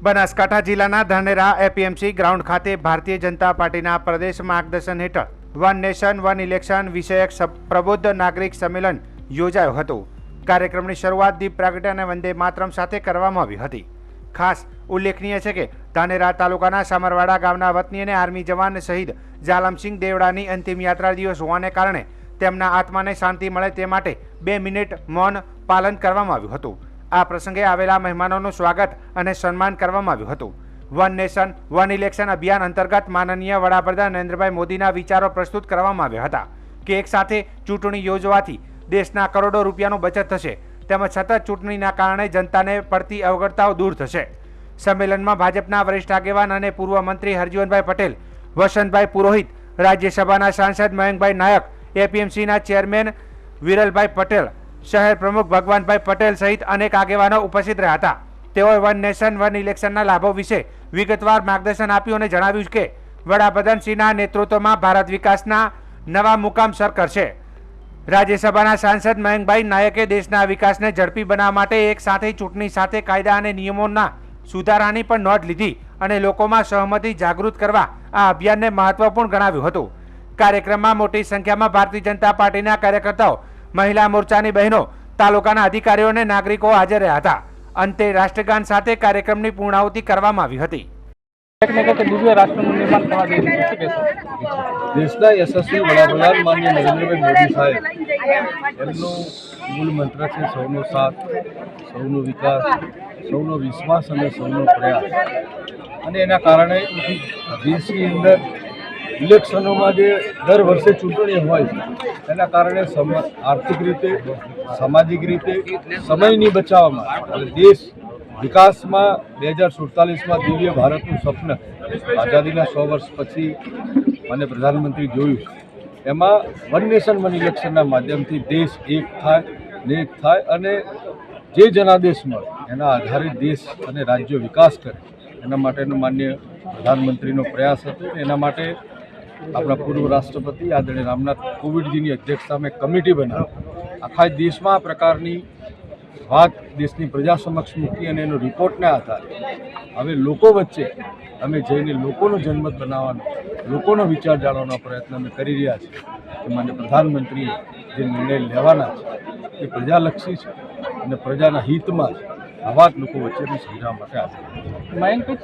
બનાસકાંઠા જિલ્લાના Dhanera APMC ground ખાતે ભારતીય જનતા પાર્ટીના પ્રદેશ માર્ગદર્શન હેઠળ વન નેશન વન ઇલેક્શન વિષયક પ્રબુદ્ધ નાગરિક સંમેલન યોજાયો હતો। કાર્યક્રમની શરૂઆત દીપ પ્રાગટ્ય અને વંદે માતરમ સાથે કરવામાં આવી હતી। ખાસ ઉલ્લેખનીય છે કે ધાનેરા તાલુકાના સામરવાડા ગામના વતની અને આર્મી જવાન શહીદ જાલમસિંહ દેવડાની અંતિમ યાત્રા દિવસ હોવાને કારણે તેમના આત્માને શાંતિ મળે તે માટે 2 મિનિટ મૌન પાલન કરવામાં આવ્યું હતું। આ પ્રસંગે આવેલા મહેમાનોનું સ્વાગત અને સન્માન કરવામાં આવ્યું હતું। વન નેશન વન ઇલેક્શન અભિયાન અંતર્ગત માનનીય વડાપ્રધાન નરેન્દ્રભાઈ મોદીના વિચારો પ્રસ્તુત કરવામાં આવ્યા હતા કે એક સાથે ચૂંટણી યોજવાથી દેશના કરોડો રૂપિયાનું બચત થશે તેમજ સતત ચૂંટણીના કારણે જનતાને પડતી અવગણતાઓ દૂર થશે। સંમેલનમાં ભાજપના વરિષ્ઠ આગેવાન અને પૂર્વ મંત્રી હરજીવનભાઈ પટેલ, વસંતભાઈ પુરોહિત, રાજ્યસભાના સાંસદ મયંકભાઈ નાયક, એપીએમસીના ચેરમેન વિરલભાઈ પટેલ, શહેર પ્રમુખ ભગવાનભાઈ પટેલ સહિત અનેક આગેવાનો ઉપસ્થિત રહ્યા હતા। તેઓએ વન નેશન વન ઇલેક્શનના લાભો વિશે વિગતવાર માર્ગદર્શન આપ્યું અને જણાવ્યું કે વડાપ્રધાનશ્રીના નેતૃત્વમાં ભારત વિકાસના નવા મુકામ સર કરશે। રાજ્યસભાના સાંસદ મયંકભાઈ નાયકે દેશના વિકાસને ઝડપી બનાવવા માટે એક સાથે ચૂંટણી સાથે કાયદા અને નિયમોના સુધારાની પણ નોંધ લીધી અને લોકોમાં સહમતિ જાગૃત કરવા આ અભિયાનને મહત્વપૂર્ણ ગણાવ્યું હતું। કાર્યક્રમમાં મોટી સંખ્યામાં ભારતીય જનતા પાર્ટીના કાર્યકર્તાઓ, મહિલા મોરચાની બહેનો, તાલુકાના અધિકારીઓ અને નાગરિકો હાજર રહ્યા હતા। અંતે રાષ્ટ્રગાન સાથે કાર્યક્રમની પૂર્ણાહુતિ કરવામાં આવી હતી। દેશના યશસ્વી વડાપ્રધાન માનનીય નરેન્દ્રભાઈ મોદી સાહેબ એમનો મૂળ મંત્ર છે સૌનો સાથ, સૌનો વિકાસ, સૌનો વિશ્વાસ અને સૌનો પ્રયાસ। અને એના કારણે દેશની અંદર ઇલેક્શનોમાં જે દર વર્ષે ચૂંટણી હોય એના કારણે આર્થિક રીતે, સામાજિક રીતે સમયની બચાવવામાં અને દેશ વિકાસમાં 2047માં દિવ્ય ભારતનું સ્વપ્ન આઝાદીના 100 વર્ષ પછી મને પ્રધાનમંત્રી જોયું, એમાં વન નેશન વન ઇલેક્શનના માધ્યમથી દેશ એક થાય અને જે જનાદેશ મળે એના આધારે દેશ અને રાજ્યો વિકાસ કરે એના માટેનો માન્ય પ્રધાનમંત્રીનો પ્રયાસ હતો। એના માટે આપણા પૂર્વ રાષ્ટ્રપતિ આદરણીય રામનાથ કોવિંદજીની અધ્યક્ષતામાં કમિટી બનાવી આખા દેશમાં આ પ્રકારની વાત દેશની પ્રજા સમક્ષ મૂકી અને એનો રિપોર્ટના આધારે હવે લોકો વચ્ચે અમે જઈને લોકોનો જનમત બનાવવાનો, લોકોનો વિચાર જાણવાનો પ્રયત્ન અમે કરી રહ્યા છીએ કે માન્ય પ્રધાનમંત્રીએ જે નિર્ણય લેવાના છે એ પ્રજાલક્ષી છે અને પ્રજાના હિતમાં આ વાત લોકો વચ્ચેની સમજાવવા માટે આવે છે।